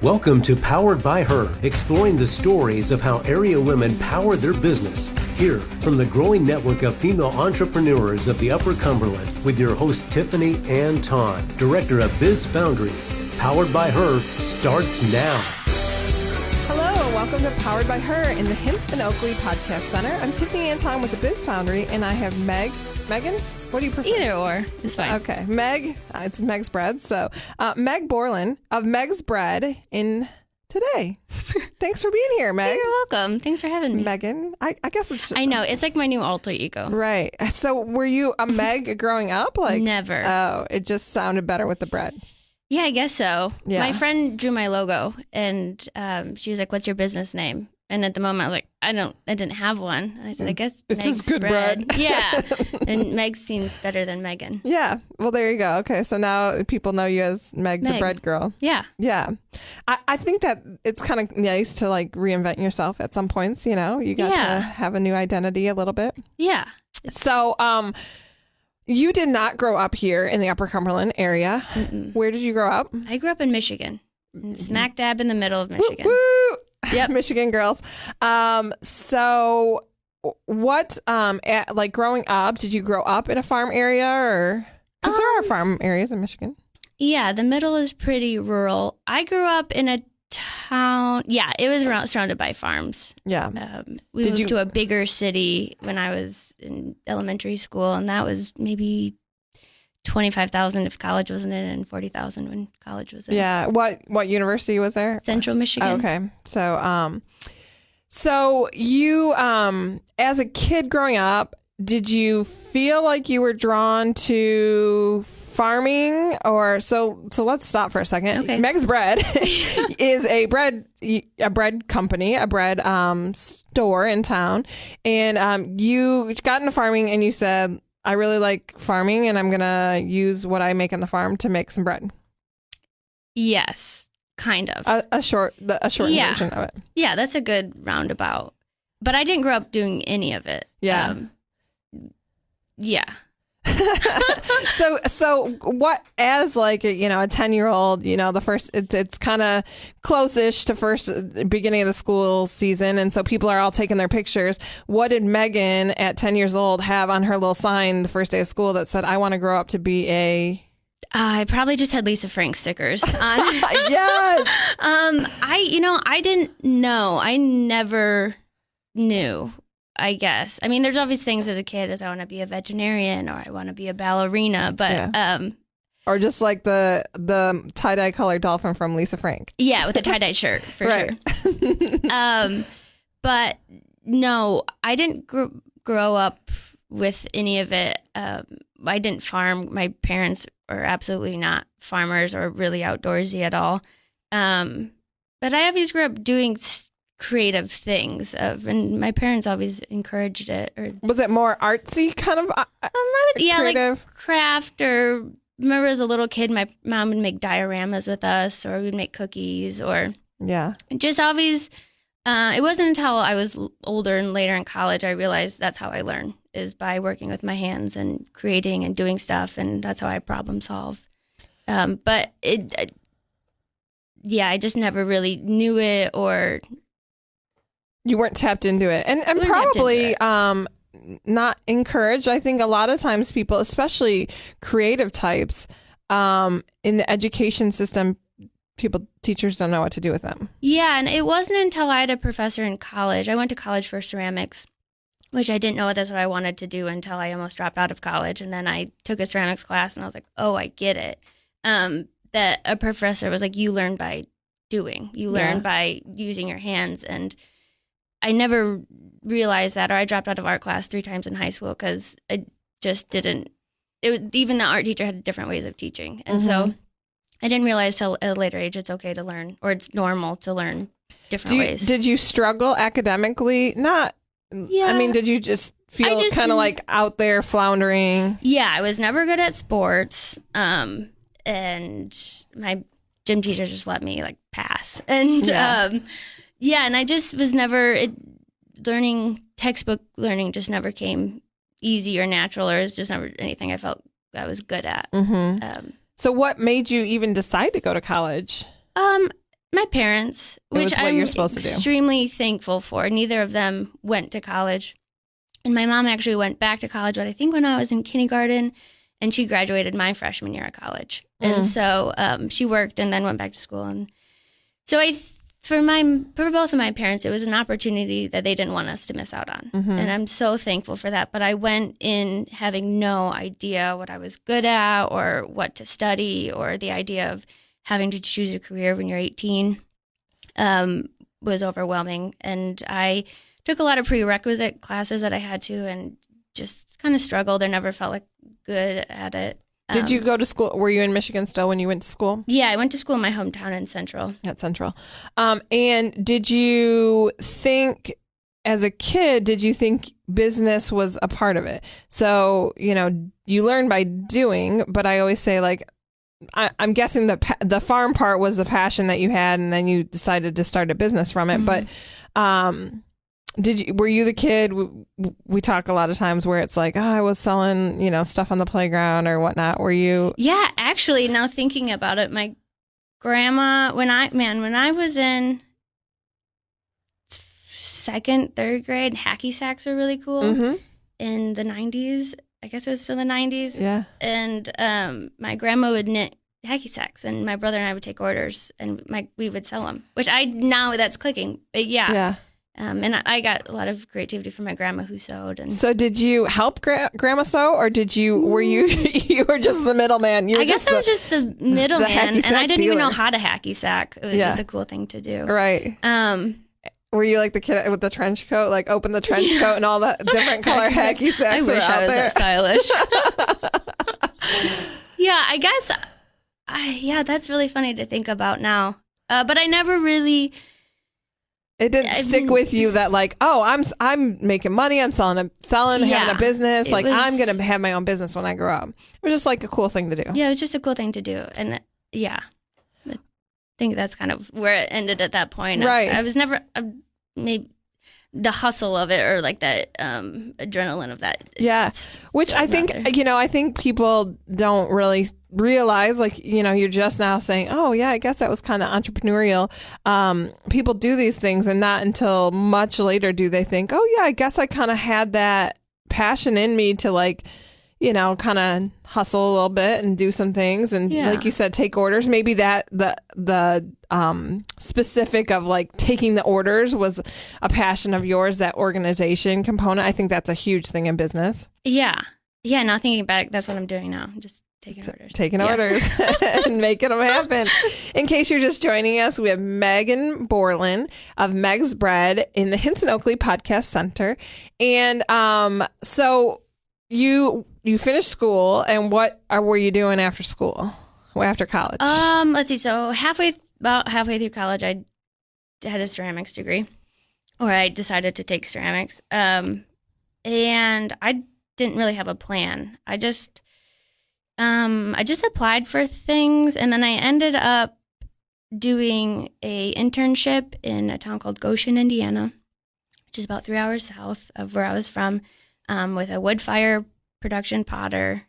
Welcome to Powered by Her, exploring the stories of how area women power their business. Hear from the growing network of female entrepreneurs of the Upper Cumberland with your host Tiffany Ann Ton, director of Biz Foundry. Powered by Her starts now. Hello, welcome to Powered by Her in the Hints and Oakley Podcast Center. I'm Tiffany Ann Ton with the Biz Foundry, and I have Megan? What do you prefer? Either or is fine. Okay. Meg, it's Meg's Bread. So, Meg Borland of Meg's Bread in today. Thanks for being here, Meg. You're welcome. Thanks for having me. Megan, I guess it's... I know. It's like my new alter ego. Right. So, were you a Meg growing up? Never. Oh, it just sounded better with the bread. Yeah, I guess so. Yeah. My friend drew my logo, and she was like, "What's your business name?" And at the moment, I was like, I didn't have one. And I said, I guess it's Meg's just good bread. Yeah. And Meg seems better than Megan. Yeah. Well, there you go. Okay. So now people know you as Meg. The bread girl. Yeah. Yeah. I think that it's kind of nice to like reinvent yourself at some points, you know? You got to have a new identity a little bit. Yeah. So, you did not grow up here in the Upper Cumberland area. Mm-mm. Where did you grow up? I grew up in Michigan. Smack dab in the middle of Michigan. Woo! Yep. Michigan girls. So what, like growing up, did you grow up in a farm area or? Because there are farm areas in Michigan. Yeah, the middle is pretty rural. I grew up in a town. Yeah, it was surrounded by farms. Yeah. We moved to a bigger city when I was in elementary school, and that was maybe 25,000 if college wasn't in, and 40,000 when college was in. Yeah. What university was there? Central Michigan. Oh, okay. So you, as a kid growing up, did you feel like you were drawn to farming or so let's stop for a second. Okay. Meg's Bread is a bread company, a bread store in town. And you got into farming and you said, I really like farming and I'm going to use what I make on the farm to make some bread. Yes, kind of. A short version of it. Yeah, that's a good roundabout. But I didn't grow up doing any of it. Yeah. Yeah. So what, as like, a 10-year-old, the first, it's kind of close-ish to first beginning of the school season. And so people are all taking their pictures. What did Megan at 10 years old have on her little sign the first day of school that said, I want to grow up to be a... I probably just had Lisa Frank stickers on. Yes. I didn't know. I never knew. I guess. I mean, there's always things as a kid as I want to be a veterinarian or I want to be a ballerina, but or just like the tie-dye colored dolphin from Lisa Frank. Yeah, with a tie-dye shirt for sure. But no, I didn't grow up with any of it. I didn't farm. My parents are absolutely not farmers or really outdoorsy at all. But I always grew up doing creative things and my parents always encouraged it. Or was it more artsy kind of creative? Like craft, or remember as a little kid my mom would make dioramas with us, or we'd make cookies, or just always it wasn't until I was older and later in college I realized that's how I learn, is by working with my hands and creating and doing stuff, and that's how I problem solve. But I just never really knew it, or you weren't tapped into it, and probably not encouraged. I think a lot of times people, especially creative types, in the education system, teachers don't know what to do with them. Yeah, and it wasn't until I had a professor in college. I went to college for ceramics, which I didn't know that's what I wanted to do until I almost dropped out of college. And then I took a ceramics class, and I was like, oh, I get it. That a professor was like, you learn by doing. You learn by using your hands, and I never realized that, or I dropped out of art class 3 times in high school because I just didn't. Even the art teacher had different ways of teaching, and so I didn't realize till at a later age it's okay to learn, or it's normal to learn different ways. Did you struggle academically? Not. Yeah. I mean, did you just feel kind of like out there floundering? Yeah, I was never good at sports, and my gym teacher just let me like pass, and and I just was never textbook learning just never came easy or natural, or it's just never anything I felt I was good at. So what made you even decide to go to college? My parents, It was which what I'm you're supposed to do. extremely thankful for. Neither of them went to college. And my mom actually went back to college, but I think when I was in kindergarten, and she graduated my freshman year of college. And so she worked and then went back to school. And so for both of my parents, it was an opportunity that they didn't want us to miss out on. And I'm so thankful for that. But I went in having no idea what I was good at or what to study, or the idea of having to choose a career when you're 18 was overwhelming. And I took a lot of prerequisite classes that I had to, and just kind of struggled. I never felt like good at it. Did you go to school? Were you in Michigan still when you went to school? Yeah, I went to school in my hometown in Central. At Central. And did you think, as a kid, did you think business was a part of it? So, you learn by doing, but I always say, like, I'm guessing the farm part was the passion that you had, and then you decided to start a business from it. But were you the kid? We talk a lot of times where it's like, I was selling, stuff on the playground or whatnot. Were you? Yeah, actually, now thinking about it, my grandma, when I was in second, third grade, hacky sacks were really cool in the 90s. I guess it was still the 90s. Yeah. And my grandma would knit hacky sacks, and my brother and I would take orders, and we would sell them, which now that's clicking. But yeah. And I got a lot of creativity from my grandma who sewed. And so did you help grandma sew, or were you you were just the middleman? I guess I was just the middleman, and I didn't even know how to hacky sack. It was just a cool thing to do. Right. Were you like the kid with the trench coat, like open the trench coat and all the different color hacky sacks? I wish I was that stylish. Yeah, I guess. That's really funny to think about now. But I never really. It didn't stick with you that, like, oh, I'm making money, I'm selling, having a business. Like, I'm gonna have my own business when I grow up. It was just like a cool thing to do. Yeah, it was just a cool thing to do, and I think that's kind of where it ended at that point. Right. I was never maybe the hustle of it, or like that adrenaline of that. Yeah, which I think I think people don't really realize, like, you're just now saying, oh yeah, I guess that was kind of entrepreneurial. People do these things, and not until much later do they think, oh yeah, I guess I kind of had that passion in me to, like, kind of hustle a little bit and do some things. And like you said, take orders. Maybe that the specific of, like, taking the orders was a passion of yours, that organization component. I think that's a huge thing in business. Yeah. Yeah. Now thinking back, that's what I'm doing now. I'm just taking orders. Taking orders and making them happen. In case you're just joining us, we have Meghan Borland of Meg's Bread in the Hinton Oakley Podcast Center. And so you finished school, and what were you doing after school? After college? Let's see. So about halfway through college, I had a ceramics degree, or I decided to take ceramics. And I didn't really have a plan. I just applied for things, and then I ended up doing a internship in a town called Goshen, Indiana, which is about 3 hours south of where I was from, with a wood fire production potter,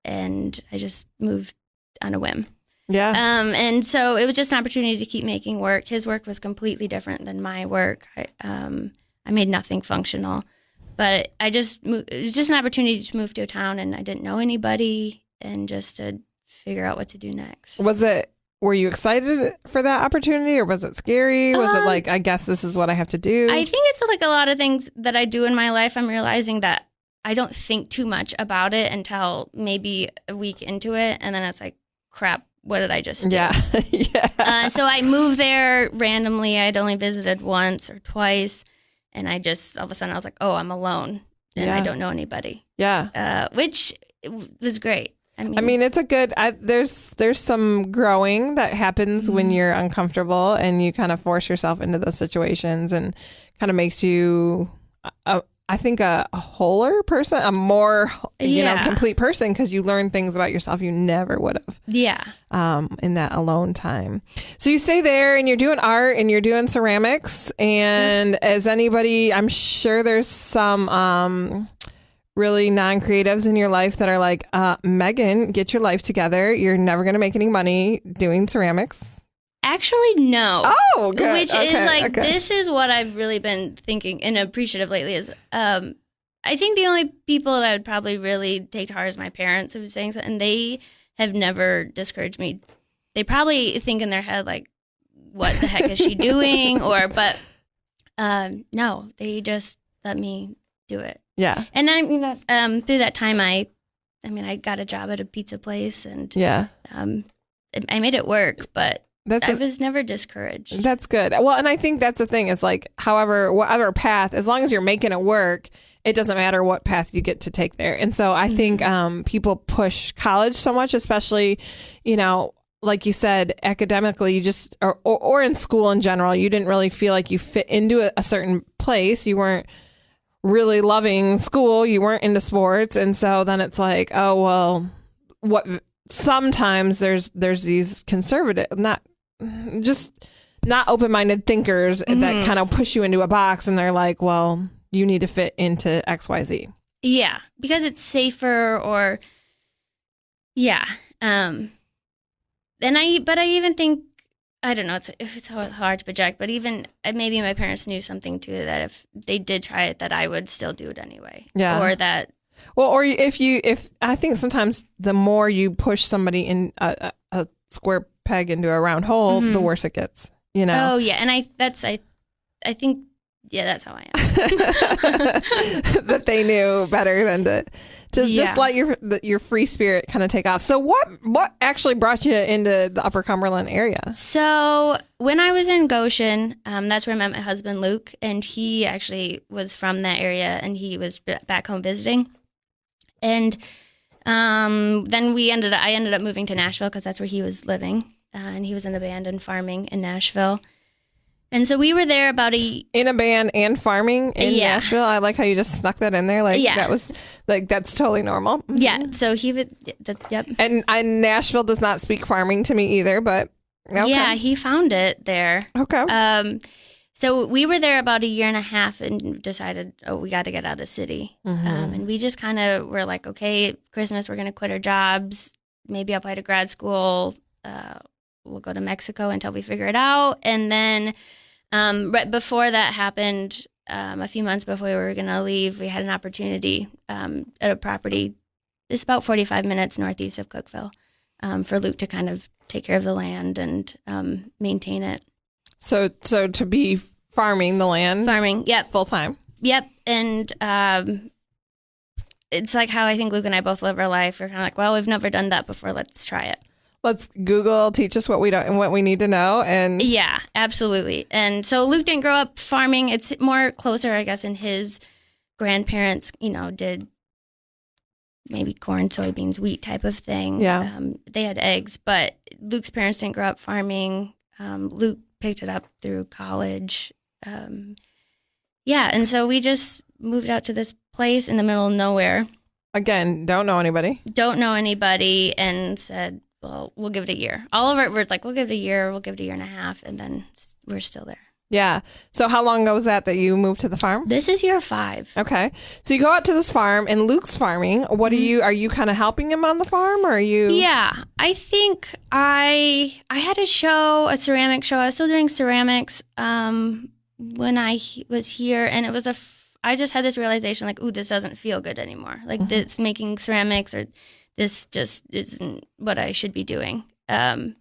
and I just moved on a whim. Yeah. And so it was just an opportunity to keep making work. His work was completely different than my work. I made nothing functional, but it was just an opportunity to move to a town, and I didn't know anybody, and just to figure out what to do next. Were you excited for that opportunity, or was it scary? Was it like, I guess this is what I have to do? I think it's like a lot of things that I do in my life. I'm realizing that I don't think too much about it until maybe a week into it. And then it's like, crap, what did I just do? Yeah. So I moved there randomly. I'd only visited once or twice. And I just, all of a sudden I was like, oh, I'm alone and I don't know anybody. Yeah. Which was great. I mean, it's a good, there's some growing that happens when you're uncomfortable and you kind of force yourself into those situations, and kind of makes you, I think, a wholer person, a more, complete person, because you learn things about yourself you never would have. Yeah. In that alone time. So you stay there, and you're doing art, and you're doing ceramics. And as anybody, I'm sure there's some really non-creatives in your life that are like, Meghan, get your life together. You're never going to make any money doing ceramics. Actually, no. Oh, good. Which is like, this is what I've really been thinking and appreciative lately is, I think the only people that I would probably really take to heart is my parents who were saying something, and they have never discouraged me. They probably think in their head, like, what the heck is she doing? But no, they just let me do it. Yeah. And I, through that time, I got a job at a pizza place, and I made it work, but I was never discouraged. That's good. Well, and I think that's the thing is like, however, whatever path, as long as you're making it work, it doesn't matter what path you get to take there. And so I think people push college so much, especially, you know, like you said, academically, you just, or in school in general, you didn't really feel like you fit into a certain place. You weren't really loving school. You weren't into sports. And so then it's like, oh, well, sometimes there's these conservative, not open-minded thinkers that kind of push you into a box, and they're like, well, you need to fit into XYZ. Yeah, because it's safer, or but I even think, I don't know, it's hard to project, but even maybe my parents knew something too, that if they did try it, that I would still do it anyway. Yeah. Or that. Well, or if I think sometimes the more you push somebody in a square peg into a round hole, the worse it gets, you know? Oh yeah. And I think, yeah, that's how I am. That they knew better than to just let your free spirit kind of take off. So what actually brought you into the Upper Cumberland area? So when I was in Goshen, that's where I met my husband, Luke, and he actually was from that area, and he was back home visiting. And then I ended up moving to Nashville because that's where he was living, and he was in a band and farming in Nashville. And so we were there in a band and farming in Nashville. I like how you just snuck that in there. Like that was like, that's totally normal. Yeah. So he would, yep. And Nashville does not speak farming to me either, but okay. Yeah, he found it there. Okay. So we were there about a year and a half and decided, we got to get out of the city. And we just kind of were like, okay, Christmas, we're going to quit our jobs. Maybe apply to grad school. We'll go to Mexico until we figure it out. And then right before that happened, a few months before we were going to leave, we had an opportunity at a property. It's about 45 minutes northeast of Cookeville, for Luke to kind of take care of the land and maintain it. So to be farming the land? Farming, yep. Full time? Yep. And it's like how I think Luke and I both live our life. We're kind of like, well, we've never done that before. Let's try it. Let's Google, teach us what we don't and what we need to know. And yeah, absolutely. And so Luke didn't grow up farming. It's more closer, I guess, in his grandparents, did maybe corn, soybeans, wheat type of thing. Yeah. They had eggs, but Luke's parents didn't grow up farming. Luke picked it up through college. And so we just moved out to this place in the middle of nowhere. Again, don't know anybody, and said, well, we'll give it a year. All of it, we're like, we'll give it a year and a half, and then we're still there. Yeah. So how long ago was that you moved to the farm? This is year 5. Okay. So you go out to this farm, and Luke's farming. What are you kind of helping him on the farm, or are you? Yeah. I think I had a ceramic show. I was still doing ceramics when I was here, and it was I just had this realization, like, ooh, this doesn't feel good anymore. Like, this making ceramics, or this just isn't what I should be doing. And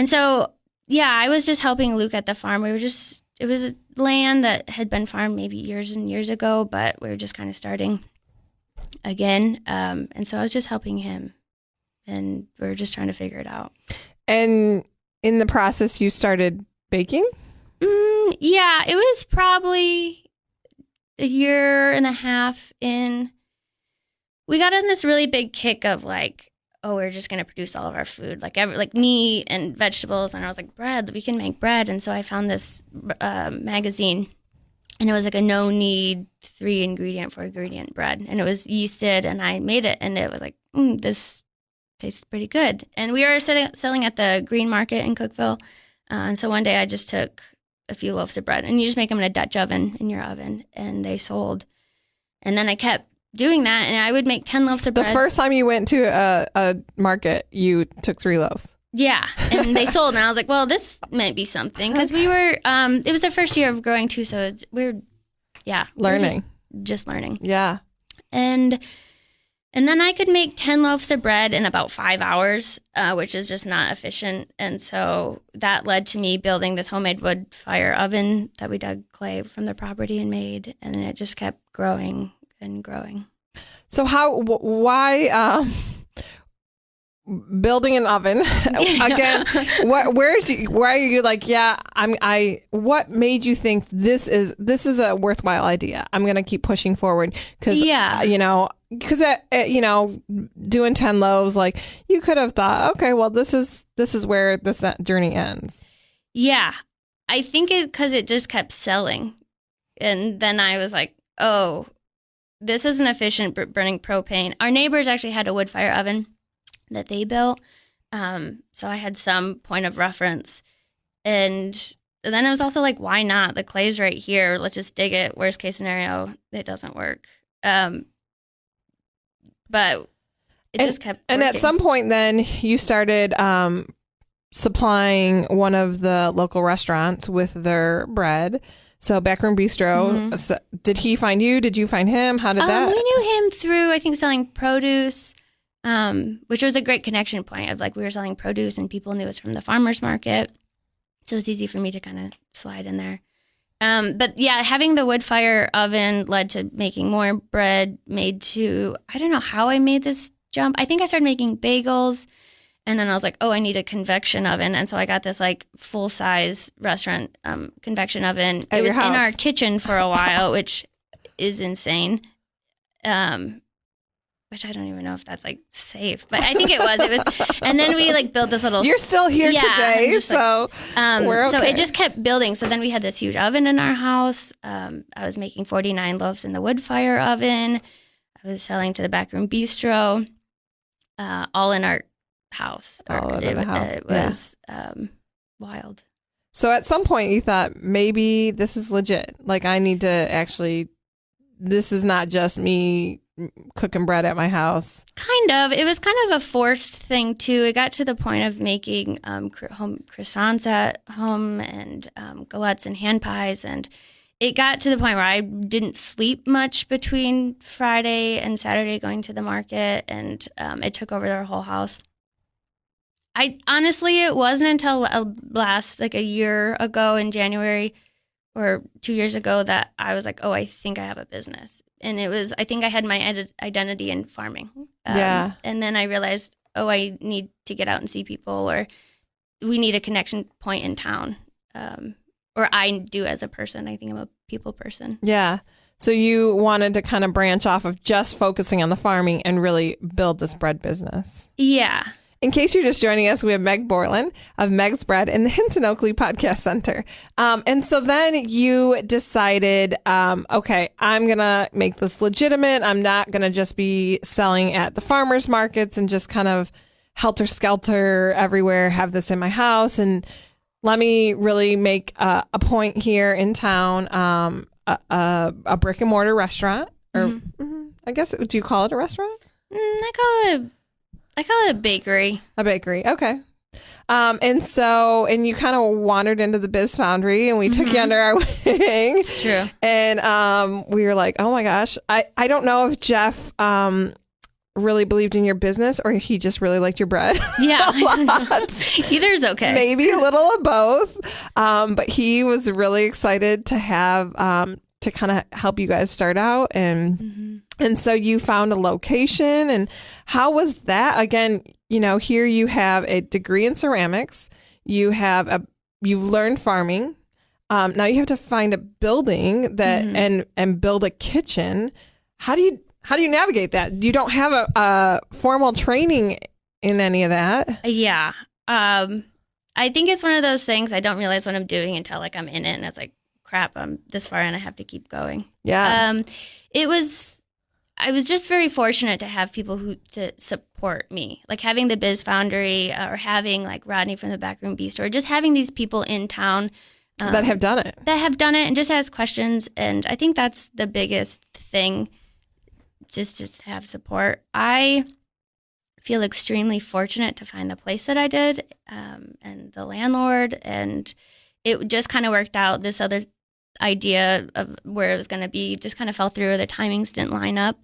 so, I was just helping Luke at the farm. It was a land that had been farmed maybe years and years ago, but we were just kind of starting again. And so I was just helping him, and we were just trying to figure it out. And in the process, you started baking? Yeah, it was probably a year and a half in. We got in this really big kick of like, we're just going to produce all of our food, like meat and vegetables. And I was like, bread, we can make bread. And so I found this magazine, and it was like a no-need 3-ingredient, 4-ingredient bread. And it was yeasted, and I made it, and it was like, this tastes pretty good. And we were selling at the Green Market in Cookeville. And so one day I just took a few loaves of bread, and you just make them in a Dutch oven, in your oven, and they sold. And then I kept doing that, and I would make 10 loaves of bread. The first time you went to a market, you took 3 loaves. Yeah, and they sold, and I was like, well, this might be something, because we were, it was the first year of growing too, so learning. Just learning. Yeah. And then I could make 10 loaves of bread in about 5 hours, which is just not efficient. And so that led to me building this homemade wood fire oven that we dug clay from the property and made. And then it just kept growing and growing. So why building an oven again? Why are you like, what made you think this is a worthwhile idea? I'm going to keep pushing forward because doing 10 loaves, like you could have thought, okay, well, this is where this journey ends. Yeah. I think because it just kept selling. And then I was like, oh, this isn't efficient burning propane. Our neighbors actually had a wood fire oven that they built. So I had some point of reference. And then it was also like, why not? The clay's right here. Let's just dig it. Worst case scenario, it doesn't work. But it just kept working. And at some point then you started supplying one of the local restaurants with their bread. So Backroom Bistro, so did he find you? Did you find him? How did that? We knew him through, I think, selling produce, which was a great connection point of like we were selling produce and people knew us from the farmer's market. So it was easy for me to kind of slide in there. But yeah, having the wood fire oven led to making more bread I don't know how I made this jump. I think I started making bagels and then I was like, oh, I need a convection oven. And so I got this like full size restaurant convection oven. It was in our kitchen for a while, which is insane. Which I don't even know if that's like safe, but I think it was. And then we like built this little. You're still here today, so we're okay. So it just kept building. So then we had this huge oven in our house. I was making 49 loaves in the wood fire oven. I was selling to the Backroom Bistro, all in our house. It was wild. So at some point you thought maybe this is legit. Like I need to actually. This is not just me cooking bread at my house. Kind of. It was kind of a forced thing too. It got to the point of making home croissants at home and galettes and hand pies, and it got to the point where I didn't sleep much between Friday and Saturday going to the market, and it took over their whole house. It wasn't until a year ago in January or 2 years ago that I was like, oh, I think I have a business. And I think I had my identity in farming. And then I realized, oh, I need to get out and see people, or we need a connection point in town. Or I do as a person. I think I'm a people person. Yeah. So you wanted to kind of branch off of just focusing on the farming and really build this bread business. Yeah. In case you're just joining us, we have Meg Borland of Meg's Bread in the Hinton Oakley Podcast Center. And so then you decided, okay, I'm going to make this legitimate. I'm not going to just be selling at the farmers markets and just kind of helter-skelter everywhere, have this in my house. And let me really make a point here in town, a brick and mortar restaurant. Or I guess, do you call it a restaurant? I call it a bakery. A bakery. Okay. And you kind of wandered into the Biz Foundry and we took you under our wing. It's true. And we were like, oh my gosh. I don't know if Jeff really believed in your business or if he just really liked your bread. Yeah. Either is okay. Maybe a little of both. But he was really excited to have to kind of help you guys start out. And so you found a location, and how was that? Again, here you have a degree in ceramics. You've learned farming. Now you have to find a building that and build a kitchen. How do you navigate that? You don't have a formal training in any of that. Yeah. I think it's one of those things I don't realize what I'm doing until like I'm in it, and it's like, crap, I'm this far and I have to keep going. Yeah. I was just very fortunate to have people to support me, like having the Biz Foundry or having like Rodney from the Backroom Bistro, or just having these people in town that have done it and just ask questions. And I think that's the biggest thing, just have support. I feel extremely fortunate to find the place that I did, and the landlord, and it just kind of worked out. This other idea of where it was going to be just kind of fell through. The timings didn't line up,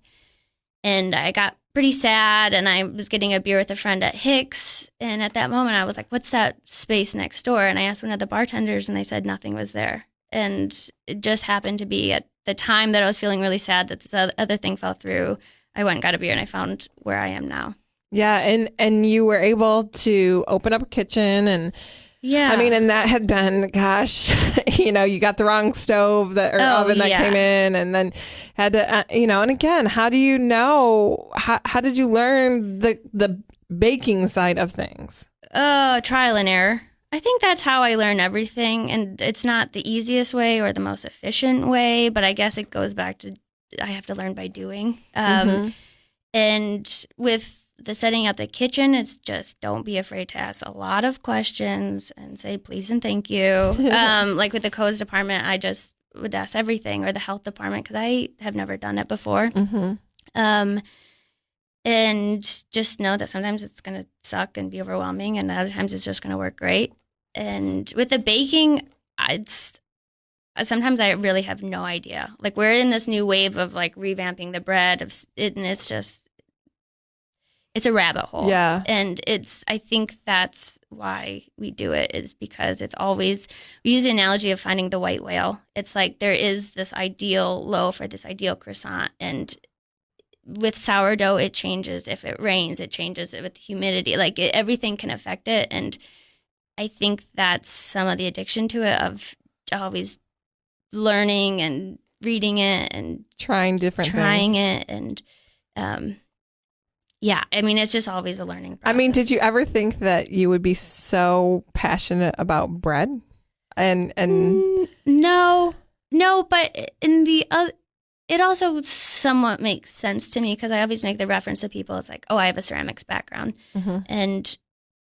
and I got pretty sad, and I was getting a beer with a friend at Hicks, and at that moment I was like, what's that space next door? And I asked one of the bartenders, and they said nothing was there. And it just happened to be at the time that I was feeling really sad that this other thing fell through. I went and got a beer, and I found where I am now. Yeah, and you were able to open up a kitchen, and yeah, I mean, and that had been, gosh, you got the wrong stove oven that came in, and then had to, and again, how do you know? How did you learn the baking side of things? Trial and error. I think that's how I learn everything, and it's not the easiest way or the most efficient way, but I guess it goes back to I have to learn by doing. And with the setting up the kitchen, it's just don't be afraid to ask a lot of questions and say please and thank you. Like with the codes department, I just would ask everything, or the health department, because I have never done it before. And just know that sometimes it's going to suck and be overwhelming, and other times it's just going to work great. And with the baking, sometimes I really have no idea. Like, we're in this new wave of like revamping the bread and it's a rabbit hole. Yeah. And I think that's why we do it, is because it's always, we use the analogy of finding the white whale. It's like there is this ideal loaf or this ideal croissant, and with sourdough, it changes. If it rains, it changes. With humidity, like everything can affect it. And I think that's some of the addiction to it, of always learning and reading it and trying things. It. And yeah, I mean, it's just always a learning process. I mean, did you ever think that you would be so passionate about bread? And no, but in the other, it also somewhat makes sense to me, because I always make the reference to people. It's like, oh, I have a ceramics background. And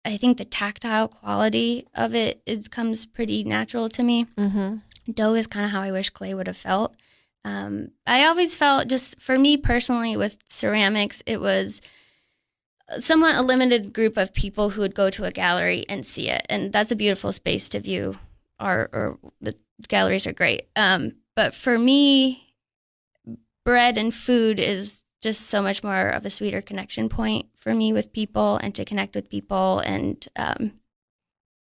I think the tactile quality of it comes pretty natural to me. Dough is kind of how I wish clay would have felt. I always felt, just for me personally with ceramics, it was somewhat a limited group of people who would go to a gallery and see it. And that's a beautiful space to view. Or the galleries are great. But for me, bread and food is just so much more of a sweeter connection point for me with people, and to connect with people. And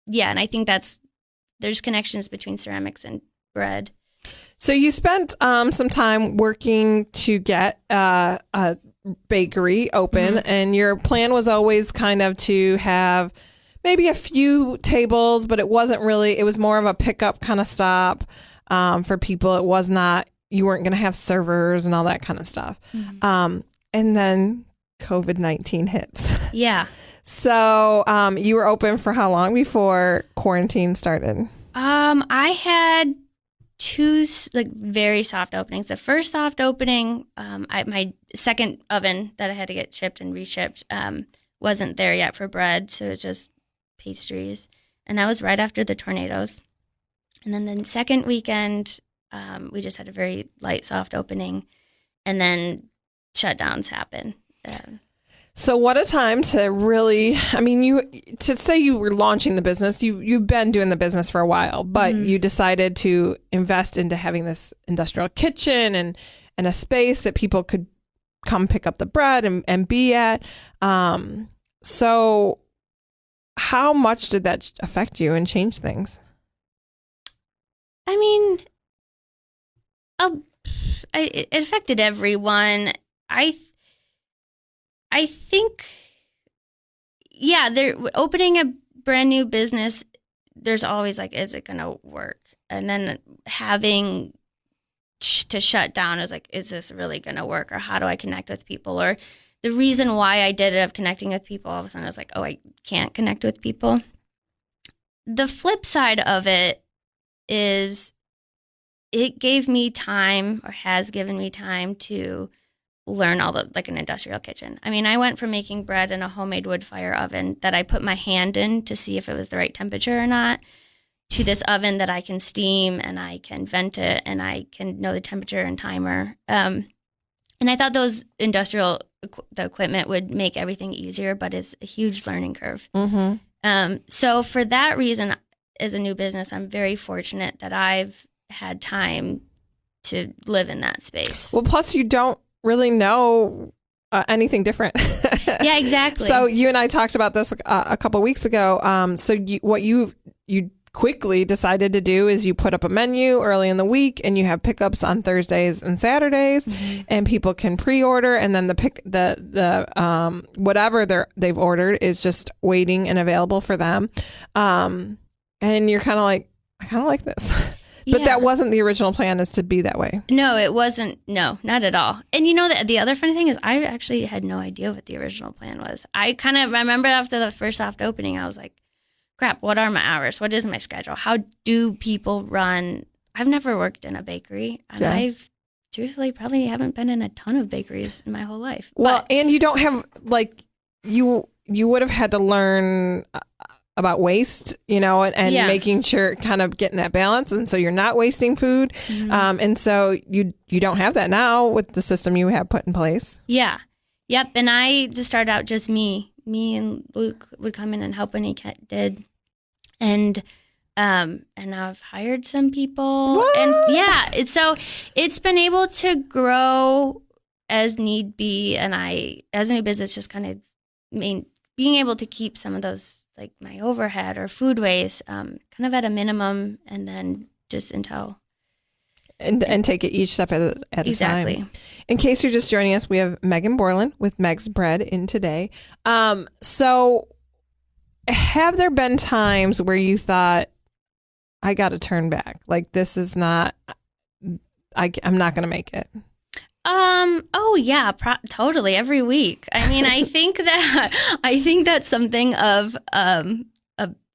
yeah, and I think there's connections between ceramics and bread. So you spent some time working to get a bakery open, and your plan was always kind of to have maybe a few tables, but it was more of a pickup kind of stop for people. It was not, you weren't going to have servers and all that kind of stuff. And then COVID-19 hits. Yeah. So you were open for how long before quarantine started? I had two very soft openings. The first soft opening, my second oven that I had to get shipped and reshipped wasn't there yet for bread, so it was just pastries. And that was right after the tornadoes. And then the second weekend, we just had a very light soft opening, and then shutdowns happen. So what a time to really, I mean, to say you were launching the business, you've been doing the business for a while, but you decided to invest into having this industrial kitchen and a space that people could come pick up the bread and be at. So how much did that affect you and change things? I mean, it affected everyone. I think, yeah, opening a brand new business, there's always like, is it going to work? And then having to shut down is like, is this really going to work? Or how do I connect with people? Or the reason why I did it, of connecting with people, all of a sudden I was like, oh, I can't connect with people. The flip side of it is it gave me time, or has given me time, to learn all the, like, an industrial kitchen. I mean, I went from making bread in a homemade wood fire oven that I put my hand in to see if it was the right temperature or not, to this oven that I can steam and I can vent it and I can know the temperature and timer. And I thought the equipment would make everything easier, but it's a huge learning curve. So for that reason, as a new business, I'm very fortunate that I've had time to live in that space. Well, plus you don't really know anything different. Yeah, exactly. So you and I talked about this a couple weeks ago. So what you quickly decided to do is you put up a menu early in the week, and you have pickups on Thursdays and Saturdays, and people can pre-order, and then the whatever they've ordered is just waiting and available for them. And you're kind of like, I kind of like this. But that wasn't the original plan, is to be that way. No, it wasn't. No, not at all. And the other funny thing is I actually had no idea what the original plan was. I remember after the first soft opening, I was like, crap, what are my hours? What is my schedule? How do people run? I've never worked in a bakery, and I've truthfully probably haven't been in a ton of bakeries in my whole life. Well, and you don't have, like, you would have had to learn about waste, and making sure, kind of getting that balance. And so you're not wasting food. And so you don't have that now with the system you have put in place. Yeah. Yep. And I just started out just me and Luke would come in and help when he did. And now I've hired some people. What? And so it's been able to grow as need be. And as a new business, just kind of being able to keep some of those, like my overhead or food waste, kind of at a minimum, and then just until. And take it each step at a time. Exactly. In case you're just joining us, we have Meghan Borland with Meg's Bread in today. So have there been times where you thought, I got to turn back? Like, this is not, I'm not going to make it. Oh yeah, totally. Every week. I mean, I think that's something of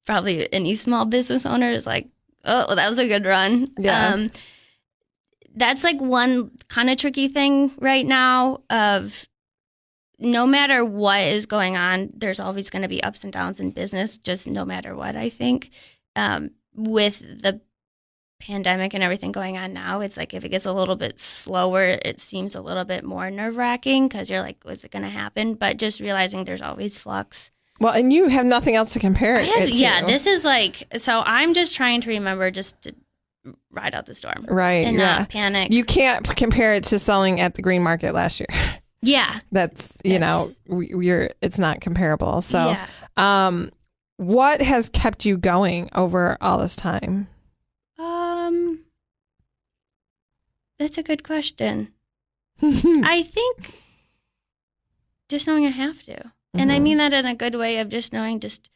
probably any small business owner is like, oh, that was a good run. Yeah. That's like one kind of tricky thing right now of no matter what is going on, there's always going to be ups and downs in business, just no matter what, I think. With the pandemic and everything going on now, it's like if it gets a little bit slower, it seems a little bit more nerve-wracking because you're like, what's it going to happen? But just realizing there's always flux. Well, and you have nothing else to compare it to. Yeah, this is like, so I'm just trying to remember just to ride out the storm. Right. And not panic. You can't compare it to selling at the green market last year. Yeah. That's, it's not comparable. So, what has kept you going over all this time? That's a good question. I think just knowing I have to. And I mean that in a good way of just knowing just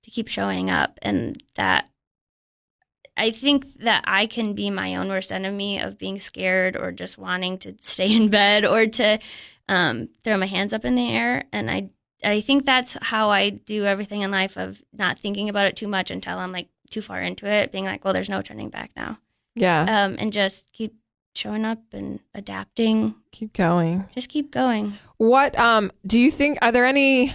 to keep showing up, and that I think that I can be my own worst enemy of being scared or just wanting to stay in bed or to throw my hands up in the air. And I think that's how I do everything in life, of not thinking about it too much until I'm like too far into it, being like, well, there's no turning back now. Yeah. And just keep showing up and adapting. Keep going. Just keep going. What do you think, are there any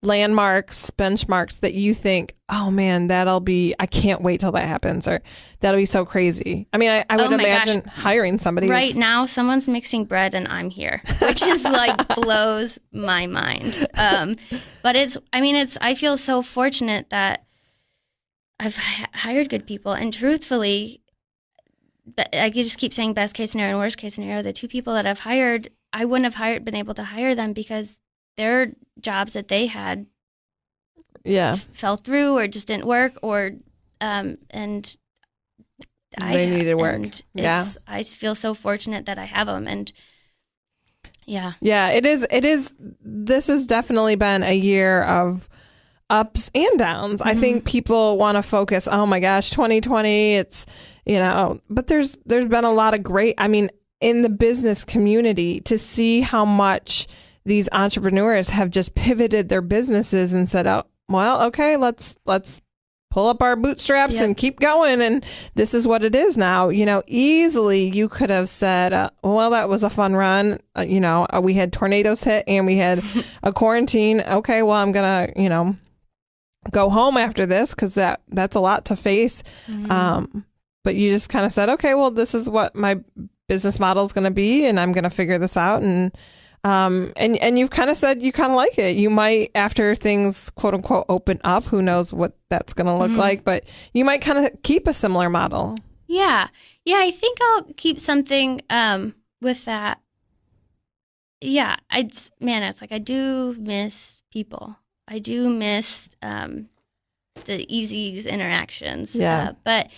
landmarks, benchmarks that you think, oh man, I can't wait till that happens, or that'll be so crazy? I mean, I would imagine hiring somebody. Right now, someone's mixing bread and I'm here, which is like blows my mind. But I feel so fortunate that I've hired good people, and truthfully, I could just keep saying best case scenario and worst case scenario. The two people that I've hired, I wouldn't have been able to hire them because their jobs that they had fell through or just didn't work, or they needed work. And I feel so fortunate that I have them, and it is. This has definitely been a year of ups and downs. I think people want to focus, oh my gosh, 2020, it's, but there's been a lot of great, in the business community, to see how much these entrepreneurs have just pivoted their businesses and said, oh, well, okay, let's pull up our bootstraps and keep going. And this is what it is now. Easily you could have said, well, that was a fun run. We had tornadoes hit and we had a quarantine. Okay, well, I'm going to, go home after this because that's a lot to face. But you just kind of said, okay, well, this is what my business model is going to be, and I'm going to figure this out. And you've kind of said you kind of like it. You might, after things quote unquote open up, who knows what that's going to look like, but you might kind of keep a similar model. Yeah. I think I'll keep something with that. Yeah, it's like I do miss people. I do miss the easy interactions. Yeah. But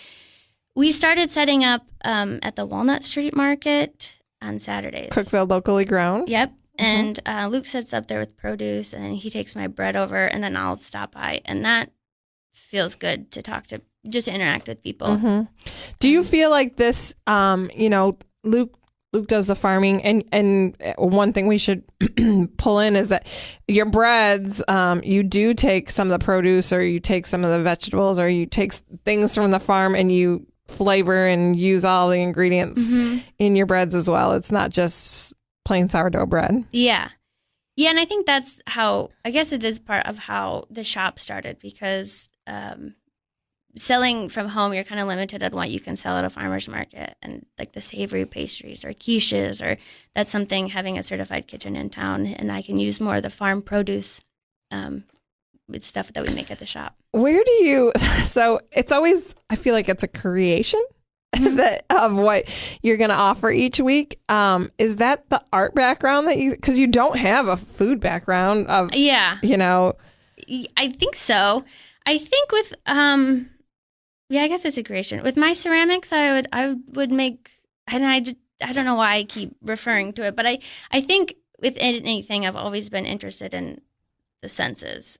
we started setting up at the Walnut Street Market on Saturdays. Cookeville, locally grown. Yep. And Luke sits up there with produce, and he takes my bread over, and then I'll stop by. And that feels good to talk to, just to interact with people. Do you feel like this, Luke does the farming, and one thing we should pull in is that your breads, you do take some of the produce, or you take some of the vegetables, or you take things from the farm and you flavor and use all the ingredients in your breads as well. It's not just plain sourdough bread. Yeah. And I think that's how, I guess it is part of how the shop started, because selling from home, you're kind of limited on what you can sell at a farmer's market, and like the savory pastries or quiches, or that's something, having a certified kitchen in town, and I can use more of the farm produce with stuff that we make at the shop. Where do you, so it's always, I feel like it's a creation of what you're going to offer each week. Is that the art background that because you don't have a food background of, I think so. I think with, I guess it's a creation. With my ceramics, I would make, and I don't know why I keep referring to it, but I think with anything, I've always been interested in the senses.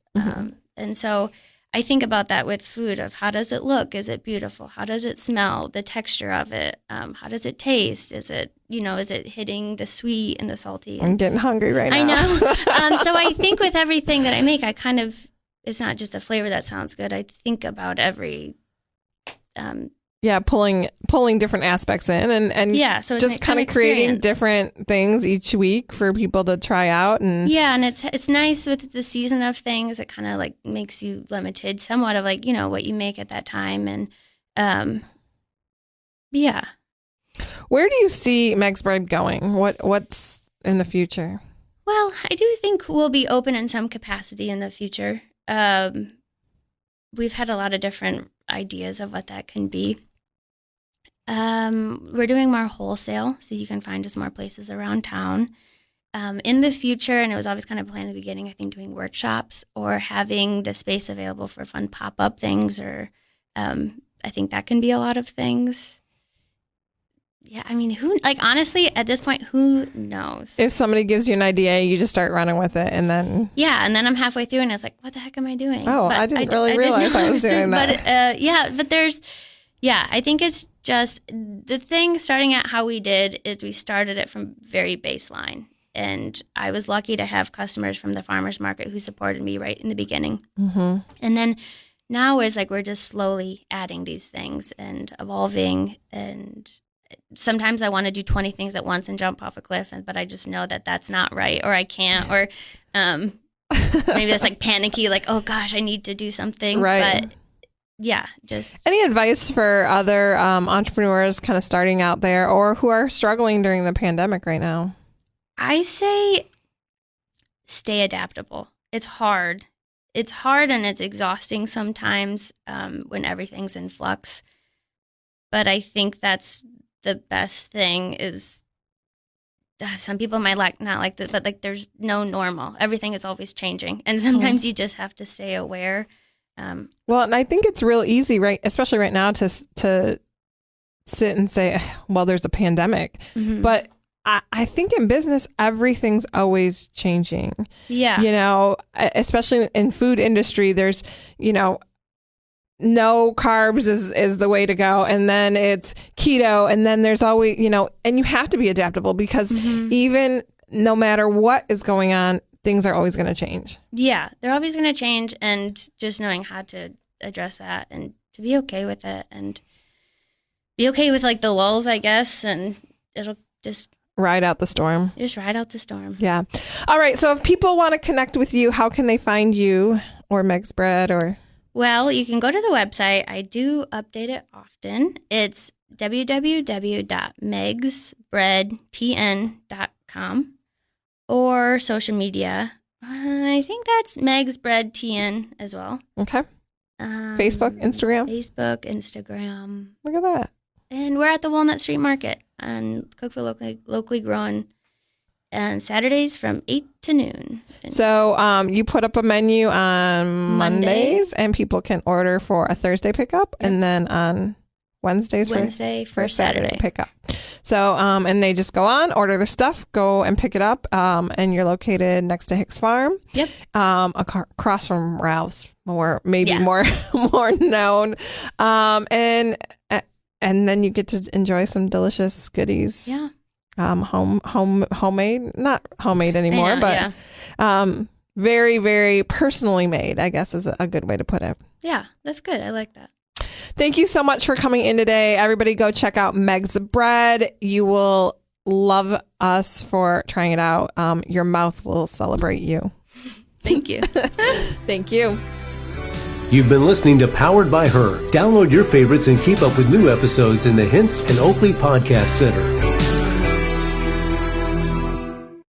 And so I think about that with food, of how does it look? Is it beautiful? How does it smell? The texture of it? How does it taste? Is it hitting the sweet and the salty? I'm getting hungry right now. I know. So I think with everything that I make, it's not just a flavor that sounds good. I think about every pulling different aspects in and so just kind of creating different things each week for people to try out. And and it's nice with the season of things. It kind of like makes you limited somewhat of like, what you make at that time. And where do you see Meg's Bread going? What's in the future? Well, I do think we'll be open in some capacity in the future. We've had a lot of different ideas of what that can be. We're doing more wholesale, so you can find us more places around town. In the future, and it was always kind of planned in the beginning, I think doing workshops or having the space available for fun pop-up things, or I think that can be a lot of things. Yeah, I mean, honestly, at this point, who knows? If somebody gives you an idea, you just start running with it, and then... Yeah, and then I'm halfway through, and I was like, what the heck am I doing? Oh, I didn't really realize I was doing that. But there's... Yeah, I think it's just... The thing starting at how we did is we started it from very baseline, and I was lucky to have customers from the farmer's market who supported me right in the beginning. And then now is like we're just slowly adding these things and evolving, and... Sometimes I want to do 20 things at once and jump off a cliff, but I just know that that's not right, or I can't, or maybe that's like panicky, like, oh gosh, I need to do something. Right. But yeah, just... Any advice for other entrepreneurs kind of starting out there or who are struggling during the pandemic right now? I say stay adaptable. It's hard. It's hard and it's exhausting sometimes when everything's in flux. But I think that's the best thing is some people might not like this, but like there's no normal. Everything is always changing. And sometimes you just have to stay aware. Well, and I think it's real easy, right? Especially right now to sit and say, well, there's a pandemic. But I think in business, everything's always changing. Yeah. Especially in food industry, there's, no carbs is the way to go. And then it's keto. And then there's always, and you have to be adaptable because even no matter what is going on, things are always going to change. Yeah, they're always going to change. And just knowing how to address that and to be okay with it and be okay with like the lulls, I guess. And it'll just ride out the storm. Just ride out the storm. Yeah. All right. So if people want to connect with you, how can they find you or Meg's Bread or... Well, you can go to the website. I do update it often. It's www.megsbreadtn.com or social media. I think that's Meg's Bread TN as well. Okay. Facebook, Instagram. Look at that. And we're at the Walnut Street Market on Cookeville, locally grown, and Saturdays from 8 to noon. So you put up a menu on Mondays, and people can order for a Thursday pickup, and then on Wednesday for Saturday pickup. So, and they just go on, order their stuff, go and pick it up, and you're located next to Hicks Farm. Yep. Across from Ralph's, more known. And then you get to enjoy some delicious goodies. Yeah. Homemade, not homemade anymore, but very, very personally made, I guess is a good way to put it. Yeah, that's good. I like that. Thank you so much for coming in today. Everybody go check out Meg's Bread. You will love us for trying it out. Your mouth will celebrate you. Thank you. Thank you. You've been listening to Powered by Her. Download your favorites and keep up with new episodes in the Hints and Oakley Podcast Center.